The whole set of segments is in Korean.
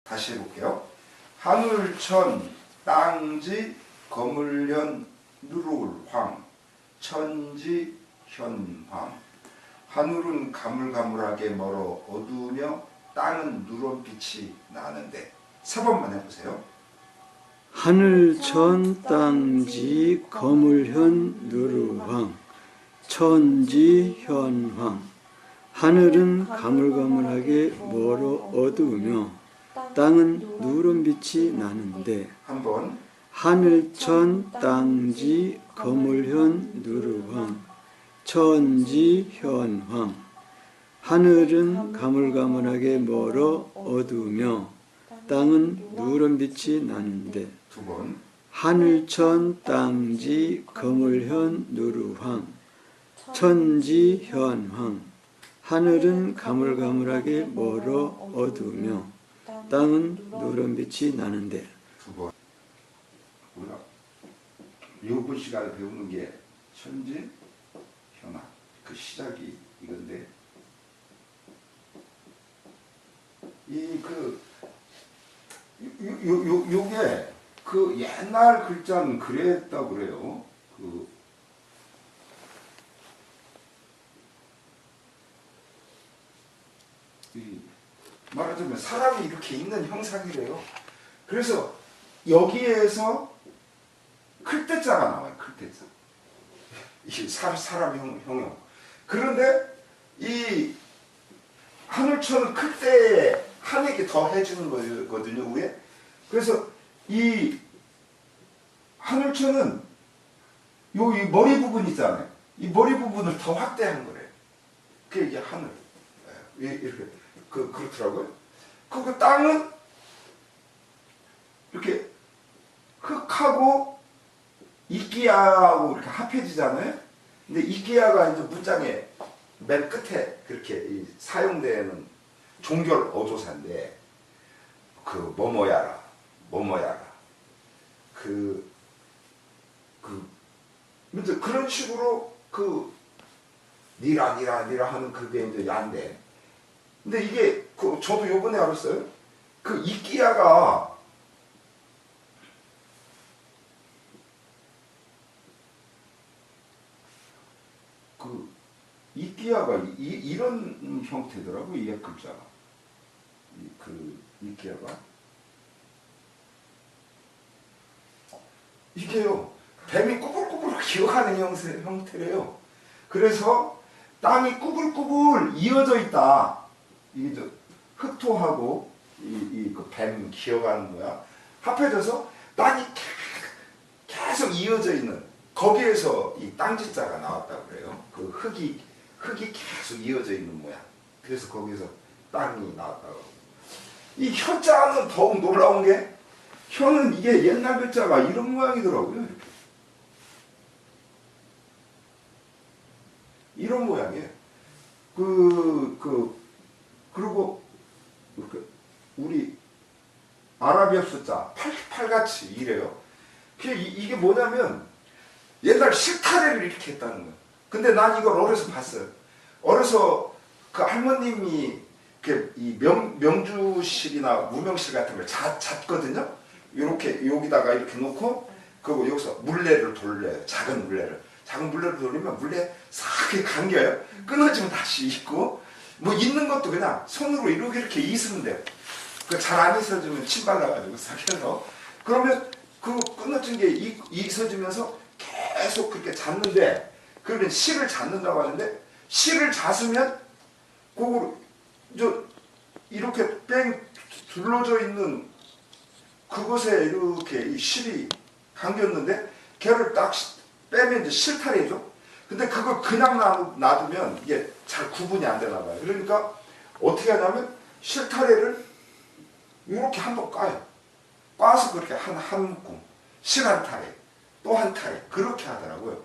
다시 해볼게요. 하늘천 땅지 거물현 누룰황 천지 현황. 하늘은 가물가물하게 멀어 어두우며 땅은 누런빛이 나는데. 세 번만 해보세요. 하늘천 땅지 거물현 누르황 천지 현황. 하늘은 가물가물하게 멀어 어두우며 땅은 누런빛이 나는데. 한번. 하늘천 땅지 거물현 누르황 천지 현황. 하늘은 가물가물하게 멀어 어두우며 땅은 누런빛이 나는데. 두 번. 하늘천 땅지 거물현 누르황 천지 현황. 하늘은 가물가물하게 멀어 어두우며 땅은 누런빛이 나는데. 두 번. 우리가 이번 시간에 배우는 게 천지 현황. 그 시작이 이건데, 요게 그 옛날 글자는 그랬다고 그래요. 말하자면 사람이 이렇게 있는 형상이래요. 그래서 여기에서 클때자가 나와요. 클때자. 이게 사람 형용. 그런데 이 하늘천은 클때에 한에게 더 해주는 거거든요, 위에. 그래서 이 하늘천은 이 머리 부분 있잖아요. 이 머리 부분을 더 확대한 거래요. 그게 이게 하늘. 이렇게 그렇더라고요. 그 땅은 이렇게 흙하고 이끼야하고 이렇게 합해지잖아요. 근데 이끼야가 이제 문장의 맨 끝에 그렇게 사용되는 종결 어조사인데, 뭐뭐야라 이제 그런 식으로 니라 하는 그게 이제 야인데, 근데 이게 저도 요번에 알았어요. 이끼야가 이끼야가 이런 형태더라고. 이 글자가 이끼야가 이게요, 뱀이 꾸불꾸불 기어가는 형태래요. 그래서 땅이 꾸불꾸불 이어져 있다. 이게 흑토하고 뱀 기어가는 거야. 합해져서 땅이 계속 이어져 있는, 거기에서 이 땅지자가 나왔다고 그래요. 흙이 계속 이어져 있는 모양. 그래서 거기서 땅이 나왔다고. 이 현자는 더욱 놀라운 게, 현은 이게 옛날 글자가 이런 모양이더라고요. 이렇게. 이런 모양이에요. 그리고 우리 아라비아 숫자 88같이 이래요. 이게 뭐냐면 옛날 실타래를 이렇게 했다는 거예요. 근데 난 이걸 어려서 봤어요. 어려서 그 할머님이 이 명주실이나 무명실 같은 걸 잤거든요. 이렇게 여기다가 이렇게 놓고, 그리고 여기서 물레를 돌려요. 작은 물레를 돌리면 물레 싹 감겨요. 끊어지면 다시 있고, 뭐 있는 것도 그냥 손으로 이렇게 있으면 돼요. 잘 안 있어지면 침 발라가지고 싹 해서, 그러면 끊어진 게 있어지면서 계속 그렇게 잤는데, 그러면 실을 잤는다고 하는데, 실을 잤으면 이렇게 뺑 둘러져 있는 그곳에 이렇게 이 실이 감겼는데, 걔를 딱 빼면 이제 실타래죠. 근데 그걸 그냥 놔두면 이게 잘 구분이 안 되나 봐요. 그러니까 어떻게 하냐면 실타래를 이렇게 한번 까요. 까서 그렇게 한 묶음, 실 한 타래, 또 한 타래, 그렇게 하더라고요.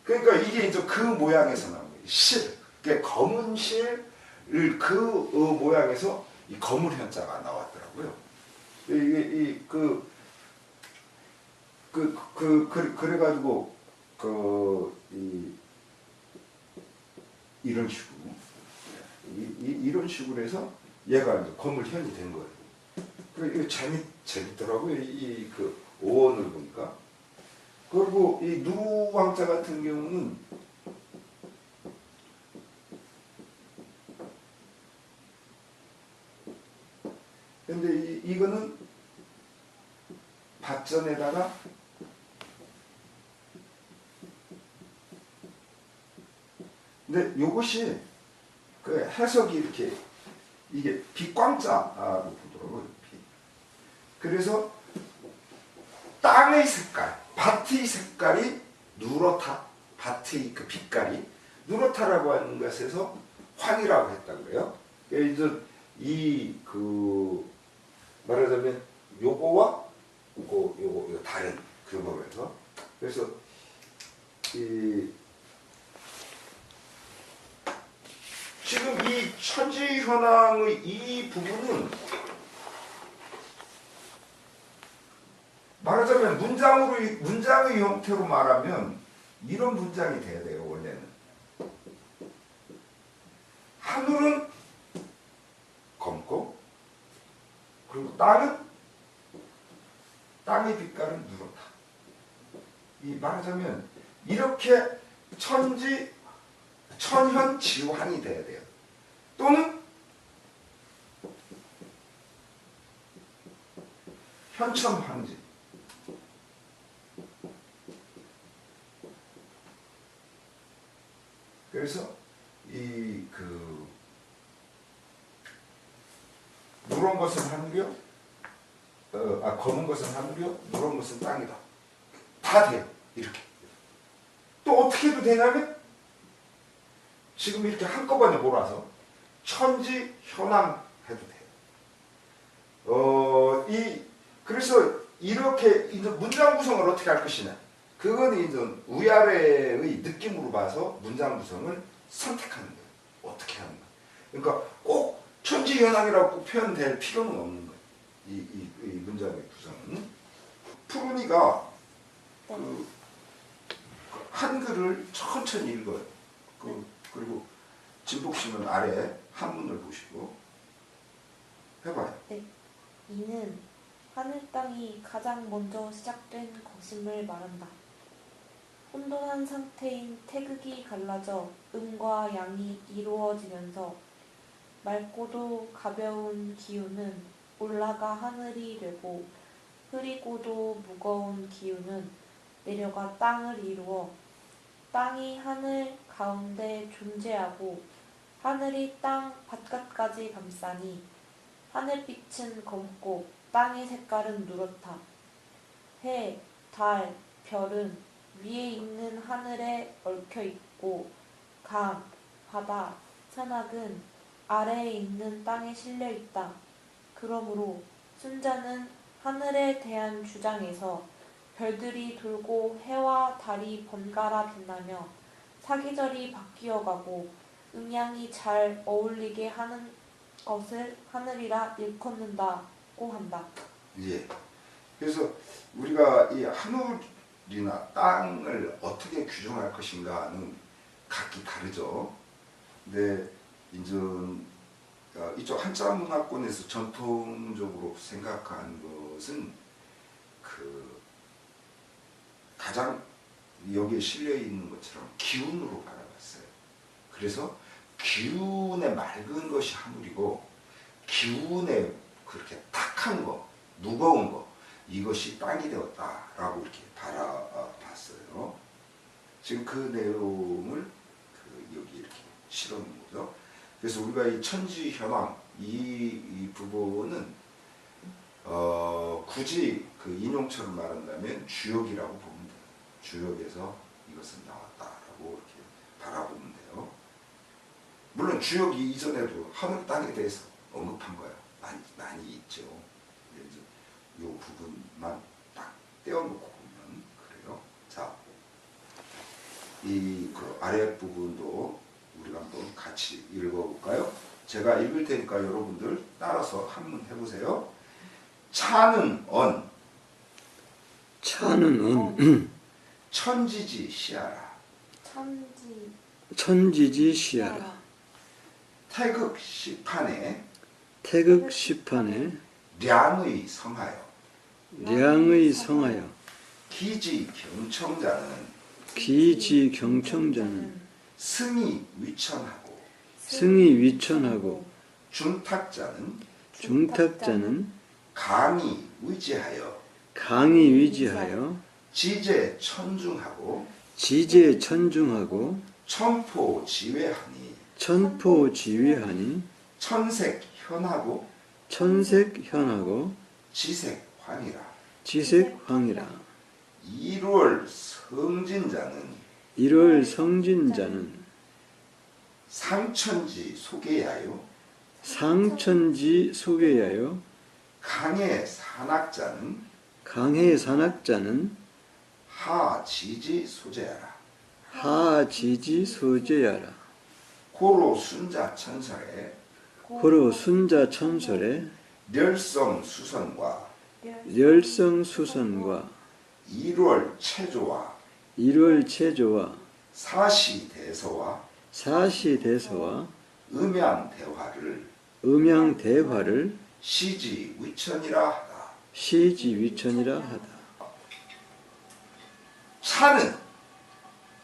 그러니까 이게 이제 그 모양에서 나온 거예요. 실. 그러니까 검은 실을 모양에서 이 거물현자가 나왔더라고요. 그래가지고 이런 식으로 이런 식으로 해서 얘가 이제 거물현이 된 거예요. 이거 재밌더라고요. 그 오원을 보니까. 그리고 이 누왕자 같은 경우는 근데 이거는 밭전에다가 근데 요것이 그 해석이 이렇게 이게 빛광자로 보더라고요. 빛. 그래서 땅의 색깔, 밭의 색깔이 누렇다. 밭의 그 빛깔이 누렇다라고 하는 것에서 황이라고 했다고요. 그래서 이그 말하자면 요거와 요거 다른 규모에서 그래서 지금 이 천지 현황의 이 부분은 말하자면 문장의 형태로 말하면 이런 문장이 돼야 돼요. 원래는 하늘은 검고 그리고 땅의 빛깔은 누렇다. 이 말하자면 이렇게 천현지환이 돼야 돼요. 또는 현천황지. 그래서 누런 것은 하늘이요, 검은 것은 하늘이요, 누런 것은 땅이다. 다 돼요. 이렇게. 또 어떻게 해도 되냐면 지금 이렇게 한꺼번에 몰아서 천지 현황 해도 돼요. 그래서 이렇게 이제 문장 구성을 어떻게 할 것이냐. 그건 이제 위아래의 느낌으로 봐서 문장 구성을 선택하는 거예요. 어떻게 하는 거예요. 그러니까 꼭 천지 현황이라고 꼭 표현될 필요는 없는 거예요. 이 문장의 구성은. 푸른이가 그 한글을 천천히 읽어요. 그리고 진복 씨는 아래 한문을 보시고 해봐요. 네. 이는 하늘 땅이 가장 먼저 시작된 것임을 말한다. 혼돈한 상태인 태극이 갈라져 음과 양이 이루어지면서 맑고도 가벼운 기운은 올라가 하늘이 되고 흐리고도 무거운 기운은 내려가 땅을 이루어 땅이 하늘 가운데 존재하고 하늘이 땅 바깥까지 감싸니 하늘빛은 검고 땅의 색깔은 누렇다. 해, 달, 별은 위에 있는 하늘에 얽혀 있고 강, 바다, 산악은 아래에 있는 땅에 실려 있다. 그러므로 순자는 하늘에 대한 주장에서 별들이 돌고 해와 달이 번갈아 빛나며 사계절이 바뀌어가고 음양이 잘 어울리게 하는 것을 하늘이라 일컫는다고 한다. 예. 그래서 우리가 이 하늘이나 땅을 어떻게 규정할 것인가는 각기 다르죠. 근데 이제 이쪽 한자 문화권에서 전통적으로 생각한 것은 그 가장 여기에 실려 있는 것처럼 기운으로 바라봤어요. 그래서 기운에 맑은 것이 하늘이고 기운에 그렇게 탁한 거, 무거운 거 이것이 땅이 되었다라고 이렇게 바라봤어요. 지금 그 내용을 여기 이렇게 실어놓은 거죠. 그래서 우리가 이 천지 현황 이 부분은 굳이 그 인용처럼 말한다면 주역이라고 보면 돼요. 주역에서 이것은 나왔다라고 이렇게 바라보면 돼요. 물론 주역이 이전에도 하늘 땅에 대해서 언급한 거예요. 많이 있죠. 이제 이 부분만 딱 떼어놓고 보면 그래요. 자, 그 아래 부분도 우리가 한번 같이 읽어볼까요? 제가 읽을 테니까 여러분들 따라서 한번 해보세요. 차는 언, 천지지 시아라. 천지지 시아라. 태극 시판에 태극 시판에 량의 성하여 량의 성하여 기지 경청자는 기지 경청자는 승이 위천하고 승이 위천하고 중탁자는 중탁자는 강이 위지하여 강이 위지하여 지제 천중하고 지제 천중하고 천포지외하니 천포지휘하니 천색현하고 천색현하고 지색황이라. 지색황이라. 이월 성진자는 1월 성진자는 상천지 소개하여 상천지 소개하여 강의 산악자는 강해 산악자는 하지지 소재하라. 하지지 소재하라. 고로 순자 천설에 고로 순자 천설에 멸성 수선과 열성 수선과 일월 체조와 1월 체조와 사시 대서와 사시 대서와 음양 대화를 음양 대화를 시지 위천이라 하다. 시지 위천이라 하다.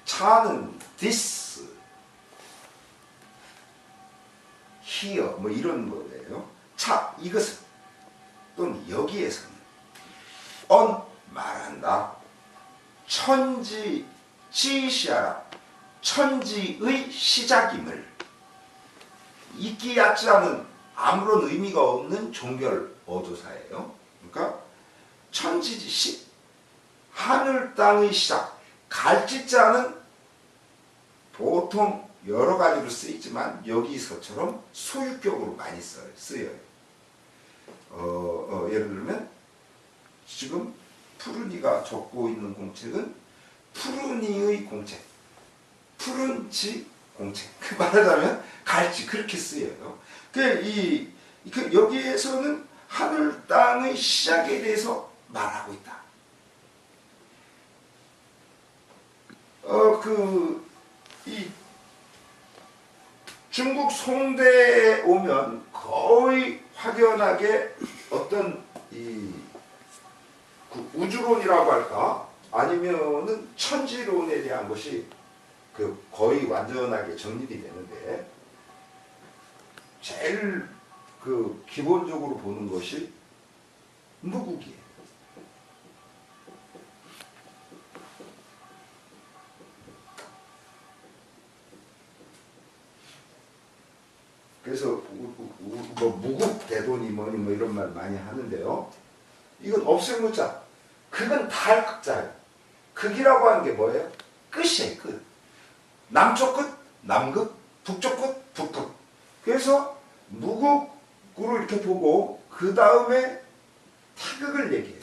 차는 this, here 뭐 이런 거예요. 차 이것은 또는 여기에서는 on 말한다. 천지 지시하라. 천지의 시작임을 있기 얕지 않은 아무런 의미가 없는 종결 어조사예요. 그러니까 천지지시 하늘 땅의 시작. 갈짓자는 보통 여러 가지로 쓰이지만 여기서처럼 소유격으로 많이 쓰여요. 예를 들면 지금 푸른이가 적고 있는 공책은 푸른이의 공책, 푸른지 공책. 그 말하자면 갈지 그렇게 쓰여요. 여기에서는 하늘 땅의 시작에 대해서 말하고 있다. 이 중국 송대에 오면 거의 확연하게 어떤 그 우주론이라고 할까? 아니면은 천지론에 대한 것이 거의 완전하게 정립이 되는데, 제일 기본적으로 보는 것이 무국이에요. 그래서 무국 대도니 뭐니 뭐 이런 말 많이 하는데요. 이건 없을 무자. 극은 다 할 극자예요. 극이라고 하는 게 뭐예요? 끝이에요. 끝. 남쪽 끝, 남극, 북쪽 끝, 북극. 그래서 무국으로 이렇게 보고 그 다음에 태극을 얘기해요.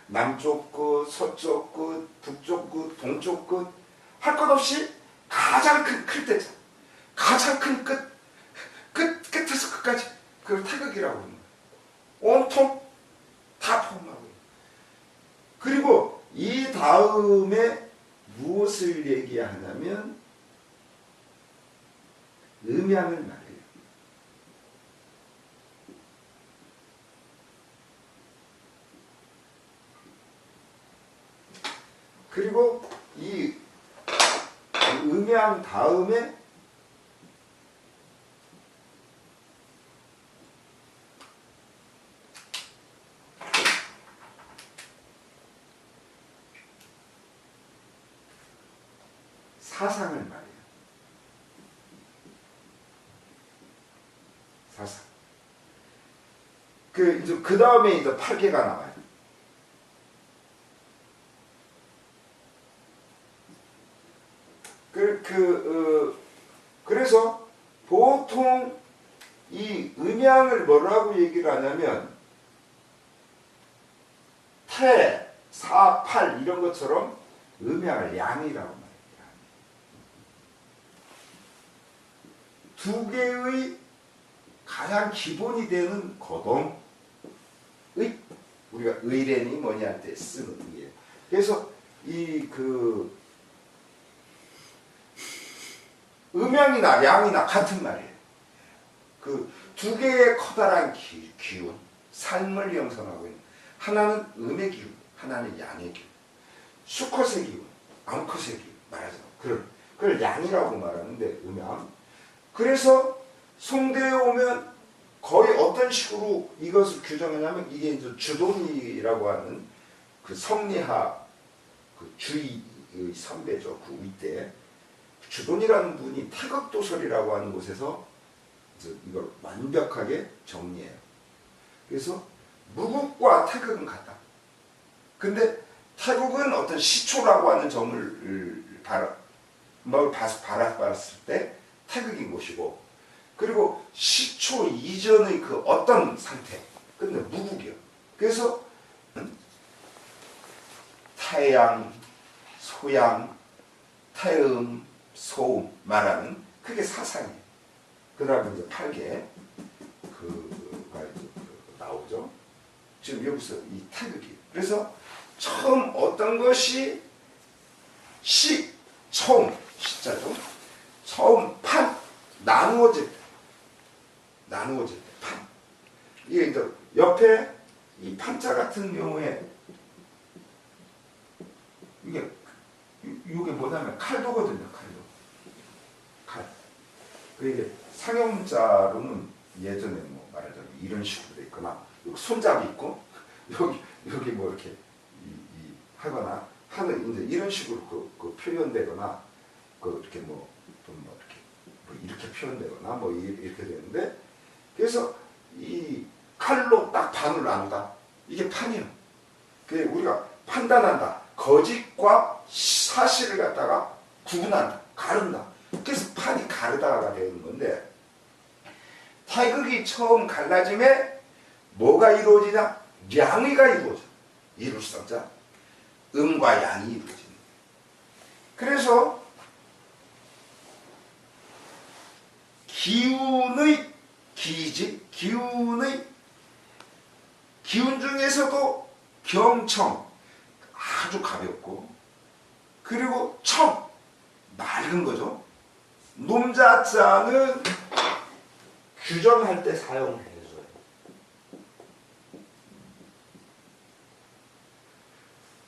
남쪽 끝, 서쪽 끝, 북쪽 끝, 동쪽 끝, 할 것 없이 가장 큰 클때자, 가장 큰 끝에서 끝까지 그걸 태극이라고 하는 거예요. 온통 다 포함하고 있는. 그리고 이 다음에 무엇을 얘기하냐면 음양을 말해요. 그리고 이 음양 다음에 사상을 말해요. 사상. 그 다음에 이제 8개가 나와요. 그래서 보통 이 음양을 뭐라고 얘기를 하냐면 태, 사, 팔 이런 것처럼 음양을 양이라고 말해요. 두 개의 가장 기본이 되는 거동, 우리가 의례니 뭐니 할 때 쓰는 의예요. 그래서 음양이나 양이나 같은 말이에요. 그 두 개의 커다란 기운, 삶을 형성하고 있는, 하나는 음의 기운, 하나는 양의 기운. 수컷의 기운, 암컷의 기운 말하자면 그걸 양이라고 말하는데 음양. 그래서 송대에 오면 거의 어떤 식으로 이것을 규정하냐면 이게 이제 주돈이라고 하는 그 성리학 그 주의 선배죠. 그 위대 주돈이라는 분이 태극도설이라고 하는 곳에서 이걸 완벽하게 정리해요. 그래서 무국과 태극은 같다. 근데 태국은 어떤 시초라고 하는 점을 바라봤을 때 태극인 것이고, 그리고 시초 이전의 그 어떤 상태, 근데 무국이요. 그래서 태양, 소양, 태음, 소음 말하는 그게 사상이에요. 그 다음에 이제 8개 그가 이제 나오죠. 지금 여기서 이 태극이. 그래서 처음 어떤 것이 처음 시자죠. 처음 나누어질 때 판. 이게 이제 옆에 이 판자 같은 경우에 이게 뭐냐면 칼도거든요. 칼. 이게 상형자로는 예전에 뭐 말하자면 이런 식으로 돼 있거나 여기 손잡이 있고 여기 뭐 이렇게 하거나 하는 이제 이런 식으로 그 표현되거나 이렇게 이렇게 표현되거나 뭐 이렇게 되는데, 그래서 이 칼로 딱 반을 나누다 이게 판이에요. 그 우리가 판단한다. 거짓과 사실을 갖다가 구분한다. 가른다. 그래서 판이 가르다가 되는 건데, 태극이 처음 갈라짐에 뭐가 이루어지냐? 양의가 이루어져. 이룰성자. 음과 양이 이루어지는. 그래서 기운의 기지, 기운 중에서도 경청, 아주 가볍고, 그리고 청, 맑은 거죠. 놈자자는 규정할 때 사용해줘요.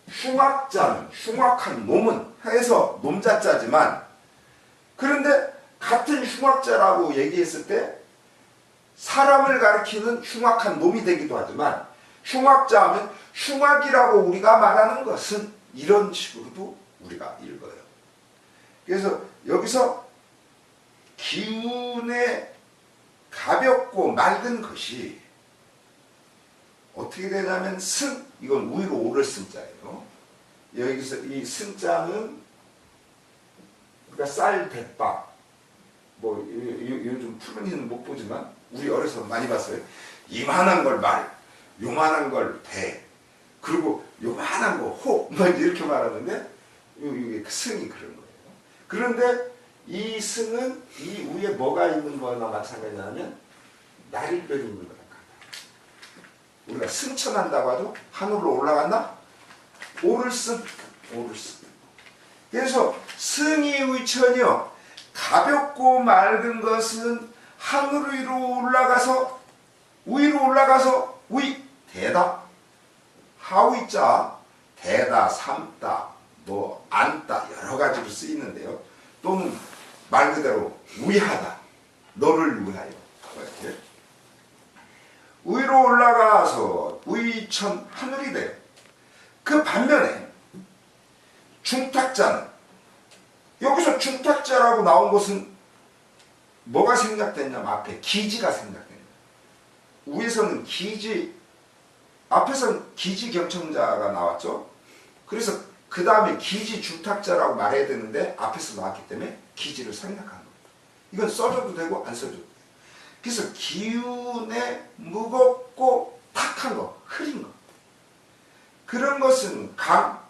흉악자는, 흉악한 놈은 해서 놈자자지만, 그런데 같은 흉악자라고 얘기했을 때 사람을 가리키는 흉악한 놈이 되기도 하지만, 흉악자 하면 흉악이라고 우리가 말하는 것은 이런 식으로도 우리가 읽어요. 그래서 여기서 기운의 가볍고 맑은 것이 어떻게 되냐면 이건 위로 오를 승자예요. 여기서 이 승자는 우리가 쌀, 대박, 뭐 요즘 푸른 이는 못 보지만 우리 어려서 많이 봤어요. 이만한 걸 말, 요만한 걸 대, 그리고 요만한 거 호, 뭐 이렇게 말하는데 이게 승이 그런 거예요. 그런데 이 승은 이 위에 뭐가 있는 거나 마찬가지냐면 날일별이 있는 거랑 같아요. 우리가 승천한다고 하죠. 하늘로 올라간다? 오를승. 그래서 승이 위천이요. 가볍고 맑은 것은 하늘 위로 올라가서 대다. 하위자, 대다, 삼다, 뭐 안다 여러 가지로 쓰이는데요. 또는 말 그대로 위하다. 너를 위하여. 이렇게. 위로 올라가서 위천 하늘이 돼요. 그 반면에 중탁자는, 여기서 중탁자라고 나온 것은 뭐가 생략됐냐면 앞에 기지가 생략됩니다. 위에서는 기지, 앞에서는 기지 경청자가 나왔죠. 그래서 그 다음에 기지 중탁자라고 말해야 되는데 앞에서 나왔기 때문에 기지를 생략한 겁니다. 이건 써줘도 되고 안 써줘도 돼요. 그래서 기운에 무겁고 탁한 거, 흐린 거, 그런 것은 강,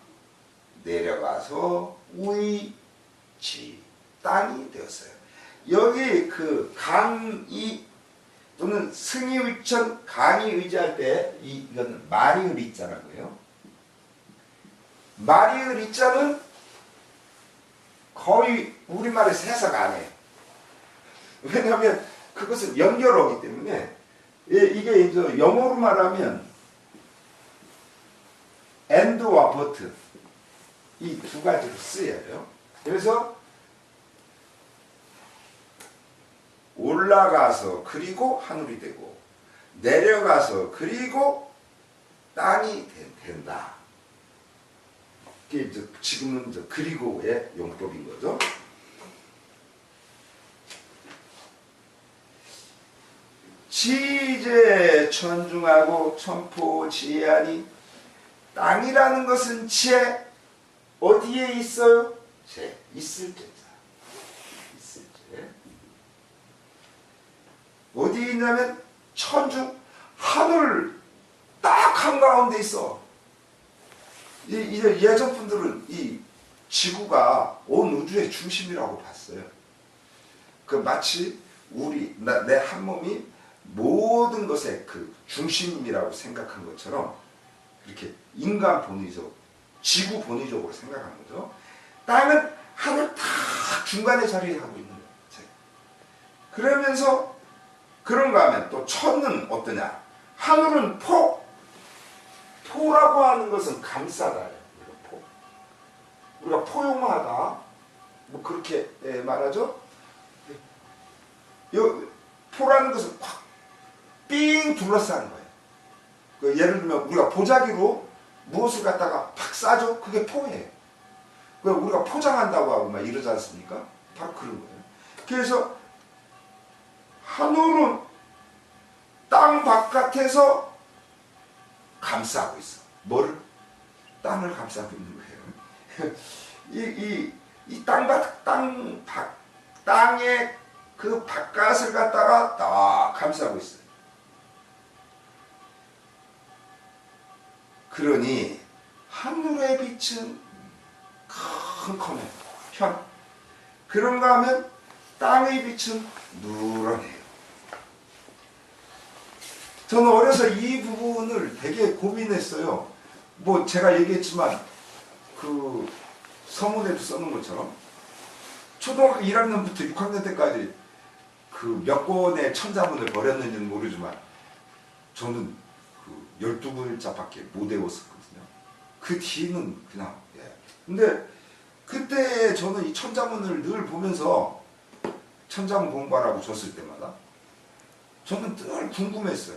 내려가서 지, 땅이 되었어요. 여기 그 강이 또는 승이 위천, 강이 의지할 때 이건 마리을 이자라고 해요. 마리을 이자는 거의 우리말에서 해석 안 해요. 왜냐하면 그것은 연결어기 때문에 이게 이제 영어로 말하면 and와 but 이 두 가지로 쓰여요. 그래서 올라가서 그리고 하늘이 되고 내려가서 그리고 땅이 된다. 이게 이제 지금은 이제 그리고의 용법인 거죠. 지제 천중하고 천포지하니 땅이라는 것은 제 어디에 있어요? 제 있을 때자. 있을 때. 어디에 있냐면 천중 하늘 딱 한가운데 있어. 예전 분들은 이 지구가 온 우주의 중심이라고 봤어요. 그 마치 내 한 몸이 모든 것의 그 중심이라고 생각한 것처럼 이렇게 인간 본의적, 지구 본의적으로 생각한 거죠. 땅은 하늘 딱 중간에 자리하고 있는 거예요. 그러면서 그런가 하면 또 천은 어떠냐? 하늘은 포라고 하는 것은 감싸다. 포. 우리가 포용하다. 뭐 그렇게 말하죠. 포라는 것은 삥 둘러싸는 거예요. 예를 들면 우리가 보자기로 무엇을 갖다가 팍 싸죠? 그게 포예요. 우리가 포장한다고 하고 막 이러지 않습니까? 바로 그런 거예요. 그래서 하늘은 땅 바깥에서 감싸고 있어. 뭐를? 땅을 감싸고 있는 거예요. 이 땅의 그 바깥을 갖다가 딱 감싸고 있어요. 그러니 하늘의 빛은 컴컴해요. 현. 그런가 하면 땅의 빛은 누런해요. 저는 어려서 이 부분을 되게 고민했어요. 뭐 제가 얘기했지만 그 서문에도 써놓은 것처럼 초등학교 1학년부터 6학년 때까지 그 몇 권의 천자문을 버렸는지는 모르지만 저는 그 12글자밖에 못 외웠었거든요. 그 뒤는 그냥 근데 그때 저는 이 천자문을 늘 보면서 천자문 공부하라고 줬을 때마다 저는 늘 궁금했어요.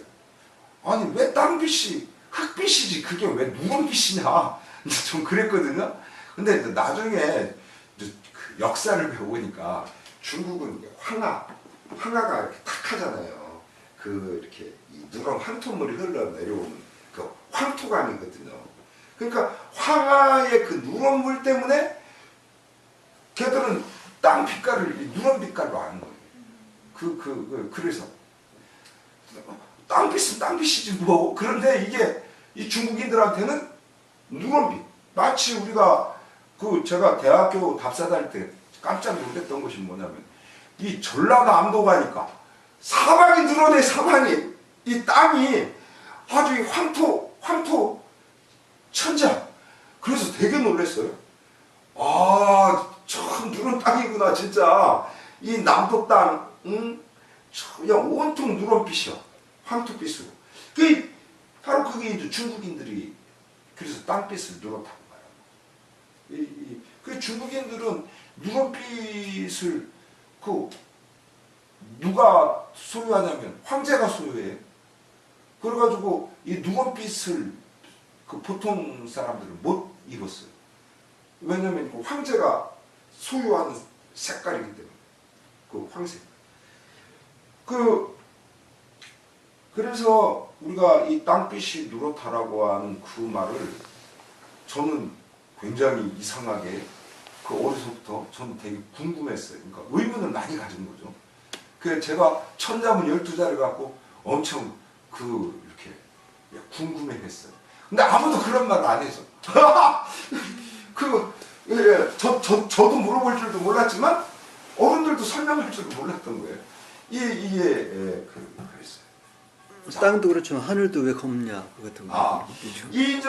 아니 왜 땅빛이 흙빛이지 그게 왜 누런빛이냐 좀 그랬거든요. 근데 나중에 그 역사를 배우니까 중국은 황하가 이렇게 탁 하잖아요. 이렇게 누런 황토물이 흘러내려오는 그 황토감이거든요. 그러니까 황하의 그 누런 물 때문에 걔들은 땅 빛깔을 누런 빛깔로 아는 거예요. 그래서 땅빛은 땅빛이지 뭐. 그런데 이게 이 중국인들한테는 누런빛. 마치 우리가 제가 대학교 답사 다닐 때 깜짝 놀랐던 것이 뭐냐면 이 전라남도 가니까 사방이 누런해. 사방이 이 땅이 아주 이 황토 천지야. 그래서 되게 놀랐어요. 참 누런 땅이구나 진짜. 이 남도 땅 그냥 온통 누런빛이야. 황토빛으로. 바로 그게 이제 중국인들이 그래서 땅빛을 누렇다고 말해요. 그 중국인들은 누런빛을 누가 소유하냐면 황제가 소유해. 그래가지고 이 누런빛을 보통 사람들은 못 입었어요. 왜냐면 황제가 소유하는 색깔이기 때문에 그 황색. 그래서 우리가 이 땅빛이 누렇다라고 하는 그 말을 저는 굉장히 이상하게 어려서부터 저는 되게 궁금했어요. 그러니까 의문을 많이 가진 거죠. 그래서 제가 천자문 12자를 갖고 엄청 이렇게 궁금해했어요. 근데 아무도 그런 말을 안 해서 저도 물어볼 줄도 몰랐지만 어른들도 설명할 줄도 몰랐던 거예요. 그랬어요. 땅도 그렇지만 하늘도 왜 검냐 그 같은 거. 이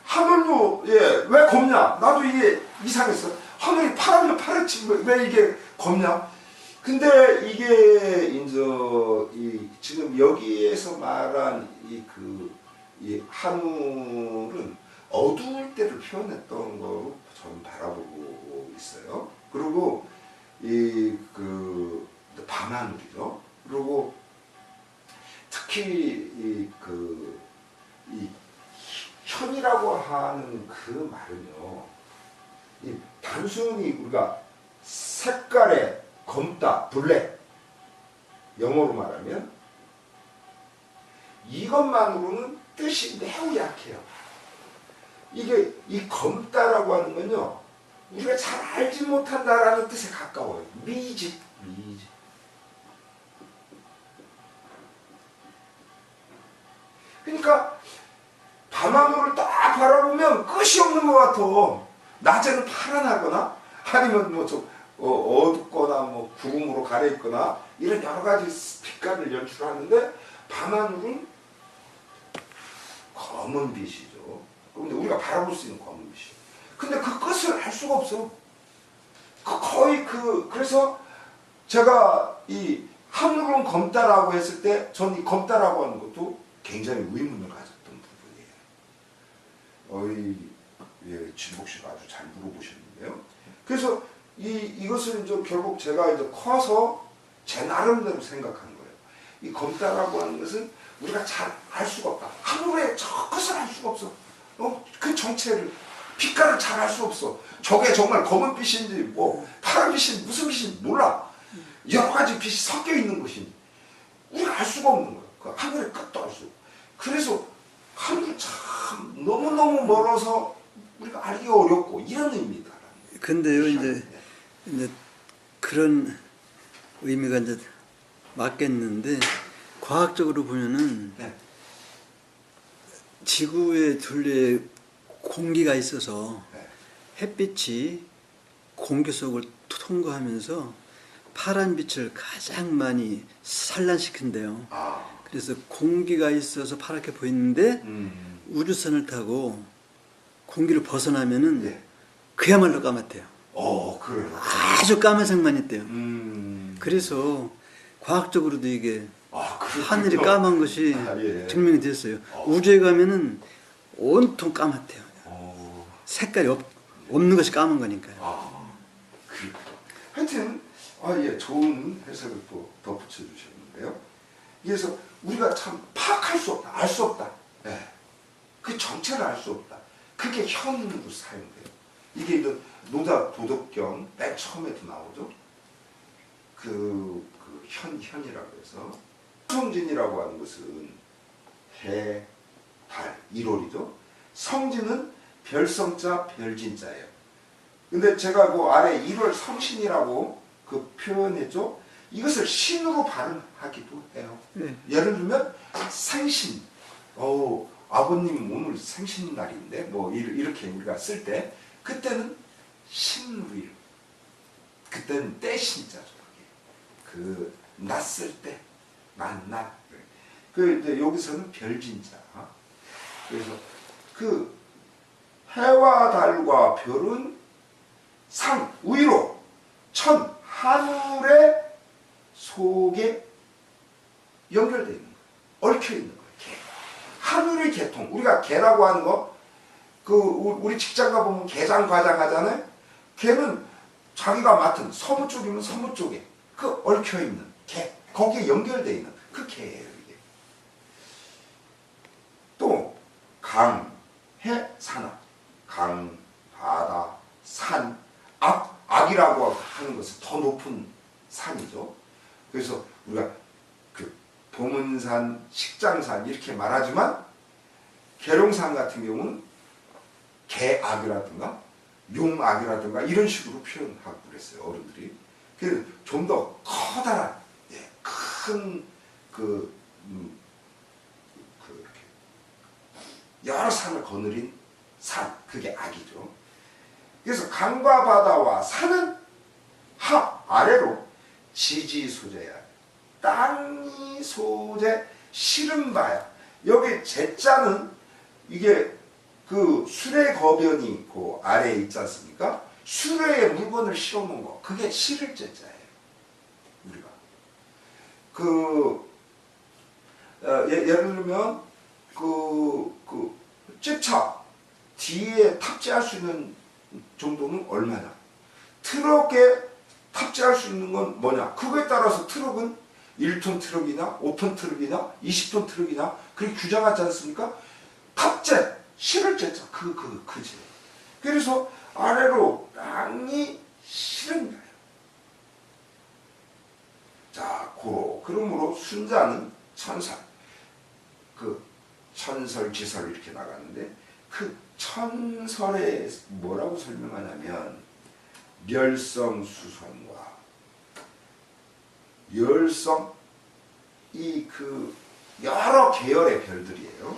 하늘도 왜 검냐? 나도 이게 이상했어. 하늘이 파랗면 파랗지 왜 이게 검냐? 근데 이게 이제 이 지금 여기에서 말한 이 한울은 어두울 때를 표현했던 거로 저는 바라보고 있어요. 그리고 밤하늘이죠. 그리고 특히 이 현이라고 하는 그 말은요, 이 단순히 우리가 색깔의 검다, 블랙, 영어로 말하면 이것만으로는 뜻이 매우 약해요. 이게 이 검다라고 하는 건요, 우리가 잘 알지 못한다라는 뜻에 가까워요. 미지. 그러니까 밤하늘을 딱 바라보면 끝이 없는 것 같아. 낮에는 파란하거나 아니면 뭐 좀 어둡거나 뭐 구름으로 가려있거나 이런 여러 가지 빛깔을 연출하는데 밤하늘은 검은 빛이죠. 근데 우리가 바라볼 수 있는 검은 빛이에요. 근데 그 끝을 알 수가 없어. 그래서 제가 이 하늘은 검다라고 했을 때 전 이 검다라고 하는 것도 굉장히 의문을 가졌던 부분이에요. 진복 씨가 아주 잘 물어보셨는데요. 그래서 이것을 이제 결국 제가 이제 커서 제 나름대로 생각한 거예요. 이 검다라고 하는 것은 우리가 잘 알 수가 없다. 하늘의 저 것을 알 수가 없어. 그 정체를, 빛깔을 잘 알 수 없어. 저게 정말 검은 빛인지 뭐 파란 빛인지 무슨 빛인지 몰라. 여러 가지 빛이 섞여 있는 것인지 우리가 알 수가 없는 거야. 그 하늘의 끝도 알 수 없고. 그래서 하늘이 참 너무너무 멀어서 우리가 알기 어렵고 이런 의미다. 근데요, 이제 그런 의미가 이제 맞겠는데, 과학적으로 보면은 네. 지구의 둘레에 공기가 있어서 네. 햇빛이 공기 속을 통과하면서 파란 빛을 가장 많이 산란시킨대요. 그래서 공기가 있어서 파랗게 보이는데 우주선을 타고 공기를 벗어나면은 네. 그야말로 까맣대요. 그래요. 아주 까만색만 있대요. 그래서 그래서 과학적으로도 이게 그렇군요. 하늘이 까만 것이 예. 증명이 됐어요. 우주에 가면은 온통 까맣대요. 색깔이 없는 것이 까만 거니까요. 하여튼 좋은 해석을 또 덧붙여 주셨는데요. 그래서 우리가 참 파악할 수 없다, 알 수 없다. 네. 그 정체를 알 수 없다. 그게 현으로 사용돼요. 이게 이제 노자 도덕경 맨 처음에도 나오죠. 현이라고 해서 성진이라고 하는 것은 해, 달, 1월이죠. 성진은 별성자, 별진자예요. 근데 제가 그 아래 1월 성신이라고 표현했죠. 이것을 신으로 발음하기도 해요. 네. 예를 들면 생신, 아버님 오늘 생신날인데 뭐 이렇게 우리가 쓸 때 그때는 신우일, 그때는 때신자죠. 그 났을 때, 만날. 이제 여기서는 별진자. 그래서 그 해와 달과 별은 상, 위로, 천, 하늘의 속에 연결되어 있는 거예요. 얽혀 있는 거예요. 개. 하늘의 개통. 우리가 개라고 하는 거, 우리 직장 가보면 개장 과장 하잖아요. 개는 자기가 맡은 서무 쪽이면 서무 쪽에 얽혀 있는 개, 거기에 연결되어 있는 그 개예요. 이게. 또 강, 해, 산악. 강, 바다, 산, 악이라고 하는 것은 더 높은 산이죠. 그래서 우리가 봉은산, 식장산 이렇게 말하지만 계룡산 같은 경우는 개악이라든가 용악이라든가 이런 식으로 표현하고 그랬어요. 어른들이. 그래서 좀 더 커다란, 큰 이렇게 여러 산을 거느린 산, 그게 악이죠. 그래서 강과 바다와 산은 아래로 지지 소재야. 땅이 소재 실은 바야. 여기 제자는 이게 수레 거변이 아래에 있지 않습니까? 수레에 물건을 실어놓은 거, 그게 실을 제자예요. 예를 들면 찝차 뒤에 탑재할 수 있는 정도는 얼마냐? 트럭에 탑재할 수 있는 건 뭐냐? 그거에 따라서 트럭은 1톤 트럭이냐, 5톤 트럭이냐, 20톤 트럭이냐, 그렇게 규정하지 않습니까? 탑재, 실을 째자, 그지. 그래서 아래로 땅이 실은 거예요. 자, 그러므로 순자는 천살, 천설지설 이렇게 나가는데, 그 천설에 뭐라고 설명하냐면, 멸성수성과 열성, 여러 계열의 별들이에요.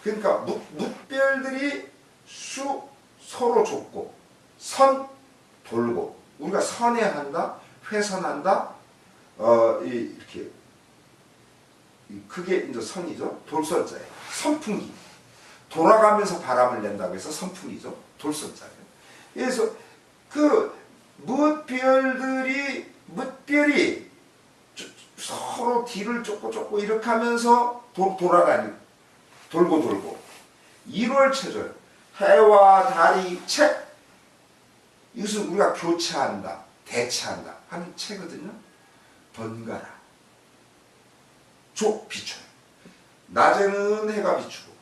그러니까 묵별들이 서로 좁고, 선 돌고, 우리가 선회한다, 훼선한다, 이렇게 그게 이제 선이죠. 돌선자예요. 선풍기, 돌아가면서 바람을 낸다고 해서 선풍기죠. 돌선자예요. 그래서 뭇별이 서로 뒤를 쫓고 이렇게 하면서 돌고 1월체절, 해와 달이 체, 이것은 우리가 교체한다, 대체한다 하는 체거든요. 번갈아 비춰요. 낮에는 해가 비추고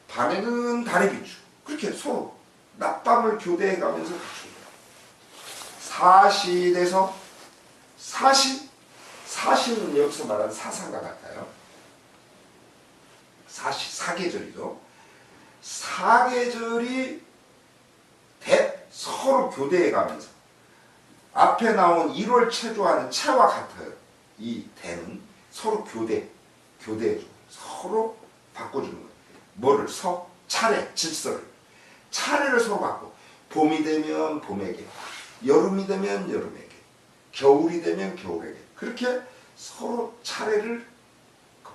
밤에는 달이 비추고, 그렇게 서로 낮밤을 교대해 가면서 비춥니다. 사시에서 사시는 여기서 말하는 사상과 같아요. 사계절이죠. 사계절이 서로 교대해 가면서 앞에 나온 1월 체조하는 체와 같아요. 이 대는 서로 교대해주고 서로 바꿔주는 거예요. 뭐를? 차례를 서로 바꿔. 봄이 되면 봄에게, 여름이 되면 여름에게, 겨울이 되면 겨울에게, 그렇게 서로 차례를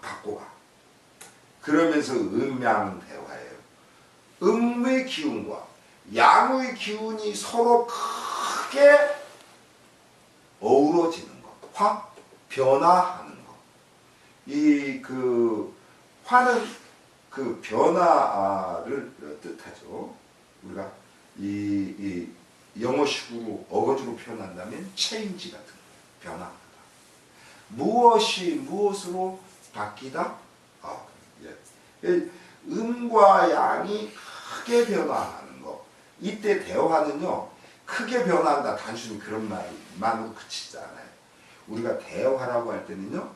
바꿔가. 그러면서 음양대화예요. 음의 기운과 양의 기운이 서로 크게 어우러지는 것, 변화하는 것. 화는 변화를 뜻하죠. 우리가 이 영어식으로 어거지로 표현한다면 체인지 같은 거, 변화하다. 무엇이 무엇으로 바뀌다? 음과 양이 크게 변화하는 거. 이때 대화는요, 크게 변화한다 단순히 그런 말만으로 그치지 않아요. 우리가 대화라고 할 때는요,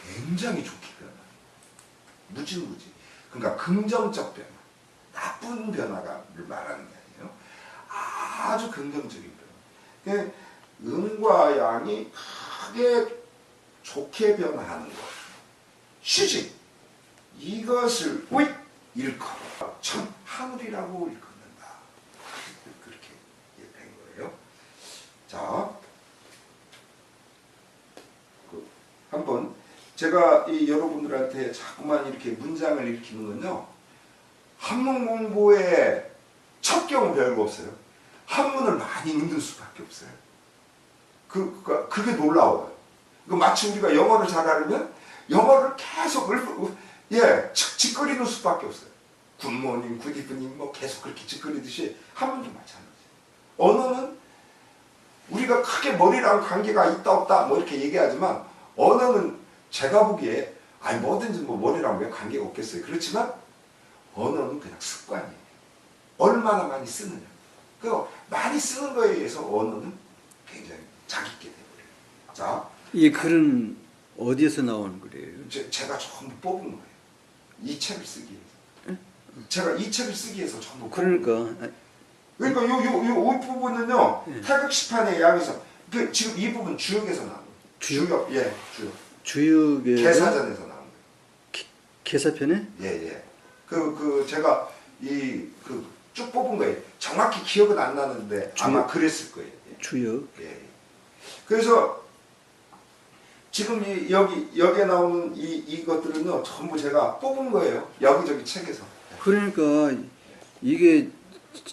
굉장히 좋게 변화해요. 무지무지. 그러니까 긍정적 변화, 나쁜 변화를 말하는 게 아니에요. 아주 긍정적인 변화. 그러니까 음과 양이 크게 좋게 변화하는 것. 시직, 이것을 일컫, 참 하늘이라고 일컫는다. 그렇게 된 거예요. 자, 한번 제가 여러분들한테 자꾸만 이렇게 문장을 일으키는 건요, 한문 공부에 첫 경우 별거 없어요. 한문을 많이 읽는 수밖에 없어요. 그게 놀라워요. 마치 우리가 영어를 잘하려면 영어를 계속 짓거리는 수밖에 없어요. 굿모닝, 굿이브닝 계속 그렇게 짓거리듯이 한문도 마찬가지예요. 언어는 우리가 크게 머리랑 관계가 있다 없다 이렇게 얘기하지만, 언어는 제가 보기에 뭐든지 머리랑 왜 관계가 없겠어요. 그렇지만 언어는 그냥 습관이에요. 얼마나 많이 쓰느냐. 많이 쓰는 거에 의해서 언어는 굉장히 자기있게 돼버려요. 자, 이 글은 어디에서 나오는 글이에요? 제가 전부 뽑은 거예요. 이 책을 쓰기 위해서. 제가 이 책을 쓰기 위해서 전부 뽑은 거예요. 그러니까 요 부분은요, 태극시판의 양에서, 지금 이 부분 주역에서 나온 거예요. 주역? 예, 주역. 주역에 개사전에서 나온 거예요. 개사편에? 예. 제가 쭉 뽑은 거예요. 정확히 기억은 안 나는데 아마 그랬을 거예요. 예. 주역. 예. 그래서 지금 여기에 나오는 이것들은요, 전부 제가 뽑은 거예요. 여기저기 책에서. 그러니까 이게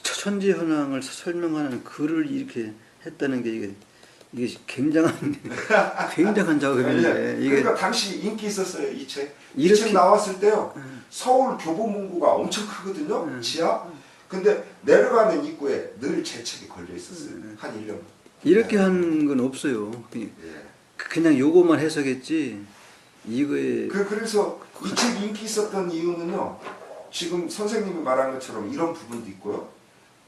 천지현황을 설명하는 글을 이렇게 했다는 게 이게 굉장한 작업인데 이게 그러니까 당시 인기 있었어요 이 책. 이 이렇게- 책 나왔을 때요. 서울 교보문고가 엄청 크거든요. 지하. 근데 내려가는 입구에 늘 제 책이 걸려 있었어요. 한 1년. 이렇게 한 건 없어요. 예. 그냥 요거만 해석했지 이거에 그래서 이 책이 인기 있었던 이유는요. 지금 선생님이 말한 것처럼 이런 부분도 있고요.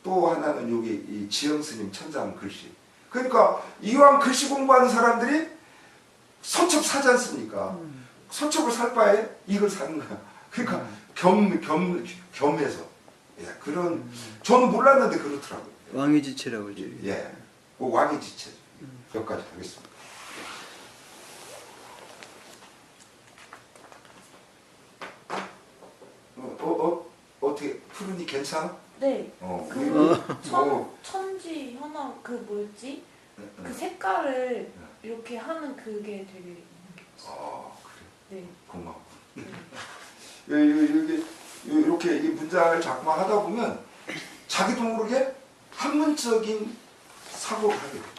또 하나는 여기 이 지영 스님 천장 글씨. 그러니까 이왕 글씨 공부하는 사람들이 서첩 사지 않습니까? 서첩을 살 바에 이걸 사는 거야. 그러니까 겸해서. 예, 그런 저는 몰랐는데 그렇더라고요. 왕의 지체라고 그러죠. 예, 그 왕의 지체. 여기까지 하겠습니다. 어떻게 푸른이 괜찮아? 네. 그리고 천지 하나 그 뭐였지? 그 색깔을 이렇게 하는 그게 되게 그래. 네. 고마워. 네. 이렇게 이 문장을 자꾸만 하다 보면 자기도 모르게 한문적인 사고를 하게 돼.